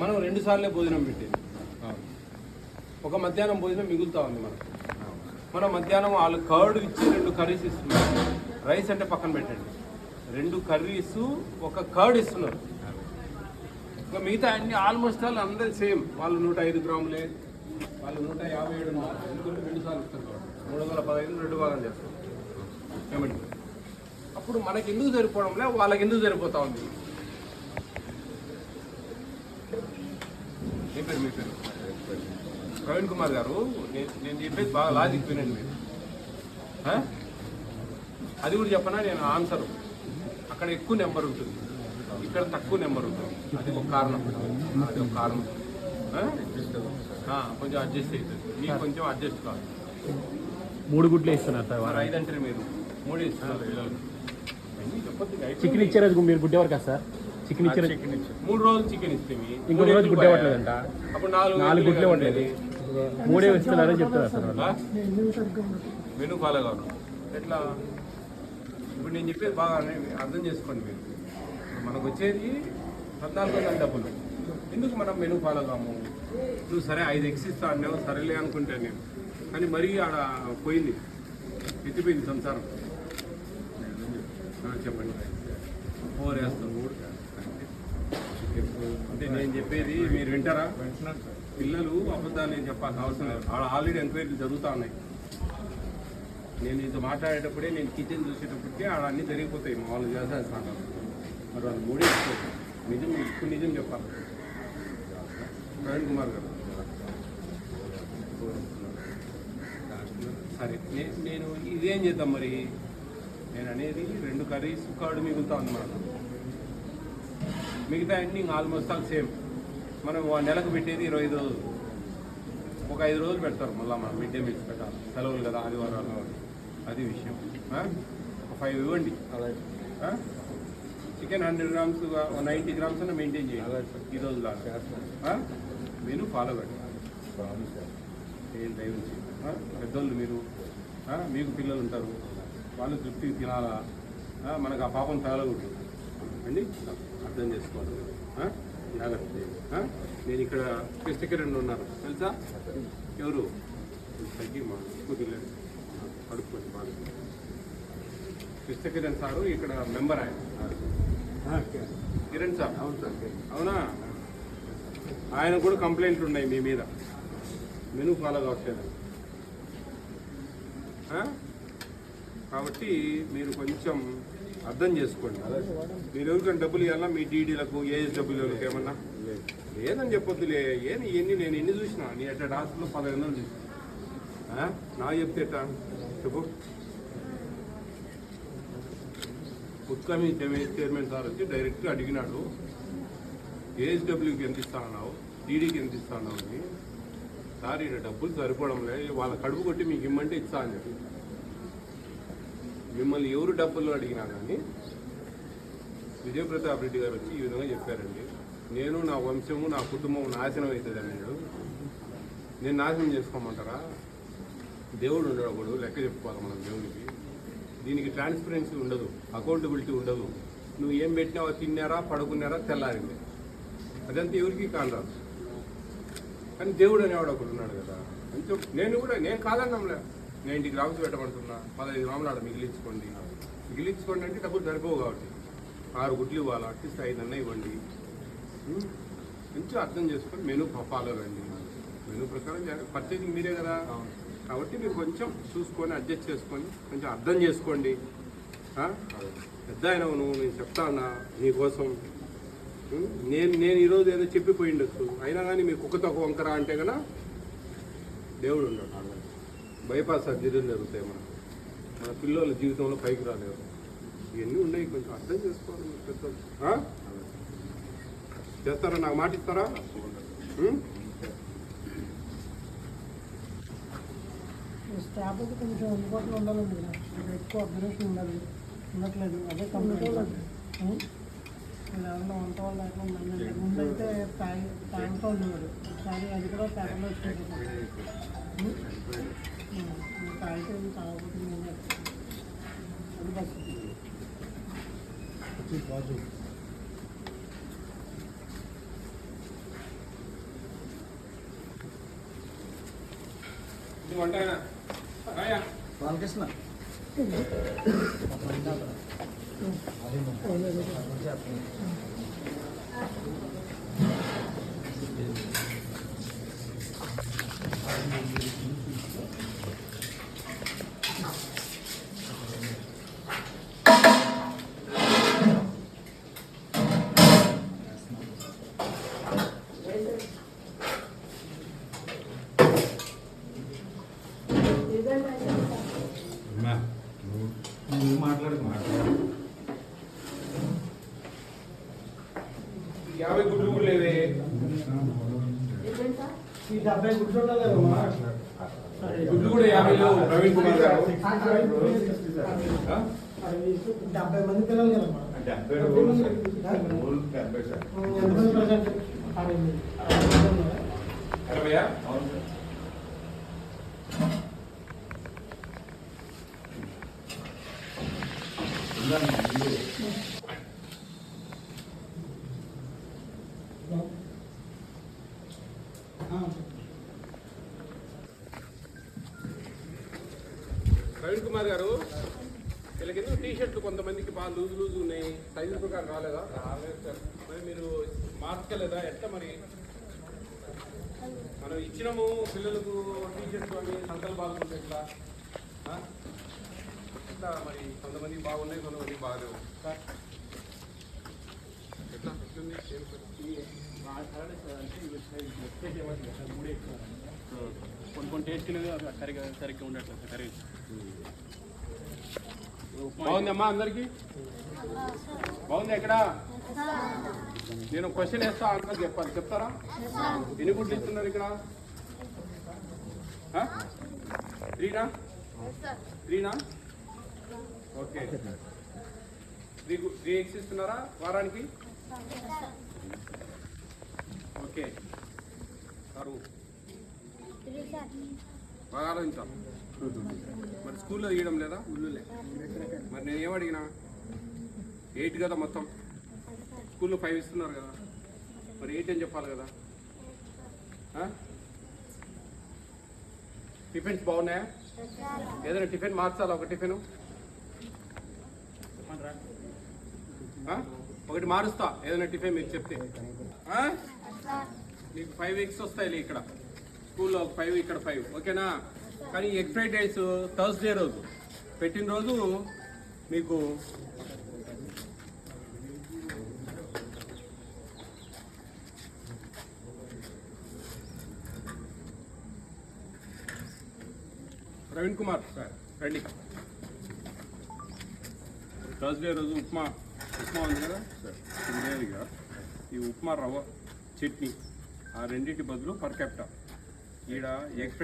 మనం 2 సార్లే భోజనం పెట్టేది. ఒక మధ్యాహ్నం భోజనం మిగులుతా ఉంది మనకు. మనం మధ్యాహ్నం వాళ్ళు కర్డ్ ఇచ్చి 2 కర్రీస్ ఇస్తున్నారు. రైస్ అంటే పక్కన పెట్టండి, 2 కర్రీస్ ఒక కర్డ్ ఇస్తున్నారు. ఇంకా మిగతా అన్ని ఆల్మోస్ట్ ఆల్ అందరూ సేమ్. వాళ్ళు 105 గ్రాములే, వాళ్ళు 157 ఉన్నారు. ఎందుకంటే 2 సార్లు ఇస్తారు కాబట్టి 315 2 భాగం చేస్తారు ఏమండి. అప్పుడు మనకి ఎందుకు సరిపోవడంలే, వాళ్ళకి ఎందుకు సరిపోతా ఉంది? మీ పేరు ప్రవీణ్ కుమార్ గారు, నేను చెప్పేది బాగా లాజిక్ వినండి మీరు. అది కూడా చెప్పనా, నేను ఆన్సర్ అక్కడ ఎక్కువ నెంబర్ ఉంటుంది, ఇక్కడ తక్కువ నెంబర్ ఉంటుంది. అది ఒక కారణం, కొంచెం అడ్జస్ట్ అవుతుంది. మీకు కొంచెం అడ్జస్ట్ కాదు. 3 గుడ్లు ఇస్తున్నారు, 5 అంటే మీరు 3 ఇస్తున్నారు పిల్లలు. చికెన్ ఇచ్చే రోజు మీరు గుడ్డే వరకు సార్. చికెన్ ఇచ్చే 3 రోజులు చికెన్ ఇస్తే ఇంకో రోజు గుడ్డే పట్టలేదంట. అప్పుడు 4 గుడ్లే పట్టలేదు, 3 ఇస్తున్నారని చెప్తారా సార్. మెనూ ఫాలో కాదు ఎట్లా? ఇప్పుడు నేను చెప్పేది బాగా అర్థం చేసుకోండి మీరు. మనకు వచ్చేది 14,000 డబ్బులు. ఎందుకు మనం మెనూ ఫాలో కాము? నువ్వు సరే 5 ఎగ్స్ ఇస్తా అన్నావు, సరేలే అనుకుంటా నేను. కానీ మరీ ఆడ పోయింది, ఎత్తిపోయింది సంసారం. చెప్పండి, 4 వేస్తాం. అంటే నేను చెప్పేది మీరు వింటారా? పిల్లలు అబద్ధాలు నేను చెప్పాల్సిన అవసరం లేదు. ఆల్రెడీ ఎంక్వైరీలు జరుగుతూ ఉన్నాయి. నేను ఇంత మాట్లాడేటప్పుడే, నేను కిచెన్ చూసేటప్పటికే ఆడ అన్నీ జరిగిపోతాయి. మా వాళ్ళు చేసేస్తాను. మరి వాళ్ళు 3 వేసుకోవచ్చు. నిజం చెప్పాలి. ప్రవీణ్ కుమార్ గారు సరే, నేను ఇదేం చేద్దాం మరి? నేను అనేది 2 కర్రీస్ కర్డ్ మిగులుతా ఉంది మనకు. మిగతా అన్నీ ఆల్మోస్ట్ ఆల్ సేమ్. మనం నెలకు పెట్టేది 25 రోజులు. ఒక 5 రోజులు పెడతారు మళ్ళీ మనం మిడ్ డే మీల్స్ పెట్టాలి, సెలవులు కదా, ఆదివారాలు. అది విషయం. ఒక 5 ఇవ్వండి. చికెన్ 100 గ్రామ్స్ 90 గ్రామ్స్ అన్న మెయింటైన్ చేయాలి ఈ రోజు దాకా. మీరు ఫాలో పెట్టాలి. ఏం దయవుంచి పెద్దోళ్ళు మీరు, మీకు పిల్లలు ఉంటారు, వాళ్ళు తృప్తికి తినాలా, మనకు ఆ పాపం తగలకూడదు అండి. అర్థం చేసుకోవాలి, జాగ్రత్త. నేను ఇక్కడ కృష్ణకిరణ్ ఉన్నారు తెలుసా? ఎవరు? తగ్గి మా కూతుర్లేదు, పడుకోండి బాగా. కృష్ణకిరణ్ సారు ఇక్కడ మెంబర్. ఆయన కిరణ్ సార్. అవును సార్. అవునా? ఆయన కూడా కంప్లైంట్లు ఉన్నాయి మీ మీద, మెనూ ఫాలో కావట్లేదు. కాబట్టి మీరు కొంచెం అర్థం చేసుకోండి. మీరు ఎవరికైనా డబ్బులు ఇవ్వాలా? మీ డీడీలకు, ఏఎస్డబ్ల్యూలకు ఏమన్నా లేదని చెప్పొద్దులే. ఇవన్నీ నేను ఎన్ని చూసినా. నీ ఎట్లా హాస్పిటల్లో 15 చూసి నాకు చెప్తే ఎట్టా చెప్పు. ఉత్కమి చైర్మన్ సార్ వచ్చి డైరెక్ట్గా అడిగినాడు, ఏఎస్డబ్ల్యూకి ఎంత ఇస్తా అన్నావు, డీడీకి ఎంత ఇస్తా అన్నావు అని. సార్ ఇక్కడ డబ్బులు సరిపోవడం లేదు, వాళ్ళ కడుపు కొట్టి మీకు ఇమ్మంటే ఇస్తా అని చెప్పి. మిమ్మల్ని ఎవరు డబ్బులు అడిగినా కానీ విజయప్రతాప్ రెడ్డి గారు వచ్చి ఈ విధంగా చెప్పారండి, నేను నా వంశము నా కుటుంబం నాశనం అవుతుంది అన్నాడు. నేను నాశనం చేసుకోమంటారా? దేవుడు ఉండడు, ఒకడు లెక్క చెప్పుకోవాలి మనం దేవుడికి. దీనికి ట్రాన్స్పరెన్సీ ఉండదు, అకౌంటబిలిటీ ఉండదు. నువ్వు ఏం పెట్టినావో, తిన్నారా, పడుకున్నారా, తెల్లారింది, అదంతా ఎవరికి కానరాదు. కానీ దేవుడు అనేవాడు ఒకడు ఉన్నాడు కదా. కొంచెం నేను కాదన్నాంలే, 90 గ్రామ్స్ పెట్టమంటున్నా, 15 గ్రాములు ఆడ మిగిలించుకోండి అంటే డబ్బులు సరిపోవు కాబట్టి 6 గుడ్లు ఇవ్వాలి, అట్లీస్ట్ 5 అన్న ఇవ్వండి. కొంచెం అర్థం చేసుకొని మెనూ ఫాలో రండి. మెనూ ప్రకారం పర్చేసింగ్ మీరే కదా, కాబట్టి మీరు కొంచెం చూసుకొని అడ్జస్ట్ చేసుకొని కొంచెం అర్థం చేసుకోండి. పెద్ద అయినా నువ్వు, నేను చెప్తా ఉన్నా నీకోసం. నేను ఈరోజు ఏదో చెప్పిపోయి ఉండొచ్చు, అయినా కానీ మీ కుక్కతో ఒక వంకరా అంటే కన్నా దేవుడు ఉండడు. బైపాస్ సర్జరీలు జరుగుతాయి, మన పిల్లల జీవితంలో పైకి రాలేరు. ఇవన్నీ ఉన్నాయి, కొంచెం అర్థం చేసుకోవాలి పెద్దలు. చేస్తారా? నాకు మాట ఇస్తారా? స్టాఫ్ అయితే కొంచెం అందుబాటులో ఉండాలండి, ఎక్కువ అబ్జర్వేషన్ ఉండాలి, ఉండట్లేదు. అదే కంప్లీట్ ఎవరన్నా వంట వాళ్ళు లేకుండా ఉందండి. ముందు అయితే తాగుతూ ఉండేవారు, ఒకసారి అది కూడా పేపర్లో వచ్చేది. తాగితే తాగకపోతే అది పరిస్థితి. వంట ఆయన. రాయా. బాలకృష్ణ నువ్వు మాట్లాడు 50 గుడ్లు కూడా లేవే. ఈ 70 గుడ్లు ఉండాలి కదమ్మా. గుడ్లు కూడా 50 లేవు ప్రవీణ్ కుమార్ గారు. 70 మంది పిల్లలు కదమ్మా. 70 ఎంతమంది ప్రజెంట్? 60. ప్రవీణ్ కుమార్ గారు, వీళ్ళకి టీ షర్ట్లు కొంతమందికి బాగా లూజ్ ఉన్నాయి, సైజు ప్రకారం రాలేదా? రాలేదు సార్. మరి మీరు మార్చుకోలేదా? ఎట్లా మరి? మనం ఇచ్చినాము పిల్లలకు టీ షర్ట్లు అని సంతలు బాగుంటాయి. ఎట్లా ఎట్లా మరి? కొంతమంది బాగున్నాయి, కొంతమంది బాగలేవు సార్. ఎట్లా ఎట్లుంది? కొన్ని టేస్ట్ సరిగ్గా ఉండట్లేదు కర్రీ. బాగుందమ్మా అందరికి? బాగుంది. ఎక్కడ నేను క్వశ్చన్ వేస్తా, ఆన్సర్ చెప్పాలి. చెప్తారా? ఎన్ని గుడ్లు ఇస్తున్నారు ఇక్కడ? 3 ఓకే. 3 eggs ఇస్తున్నారా వారానికి? ఓకే. సారు బాగా ఆలోచించాం. మరి స్కూల్లో తీయడం లేదా? మరి నేను ఏమడిగినా 8 కదా మొత్తం, స్కూల్లో 5 ఇస్తున్నారు కదా, మరి 8 అని చెప్పాలి కదా. టిఫిన్స్ బాగున్నాయా? ఏదైనా టిఫిన్ మార్చాలా? ఒక టిఫిన్ ఒకటి మారుస్తా, ఏదైనా టిఫిన్ మీరు చెప్తే. మీకు 5 eggs వస్తాయి ఇక్కడ స్కూల్లో, 5 ఇక్కడ 5, ఓకేనా? కానీ ఎగ్ ఫ్రైడ్ రైస్ థర్స్డే రోజు పెట్టిన రోజు మీకు ప్రవీణ్ కుమార్ సార్ రండి. థర్స్డే రోజు ఉప్మా ఉంది కదా సార్, లేదుగా ఈ ఉప్మా రవ్వ చట్నీ, ఆ రెండింటి బదులు పర్ క్యాపిటల్ ఈడ ఎగ్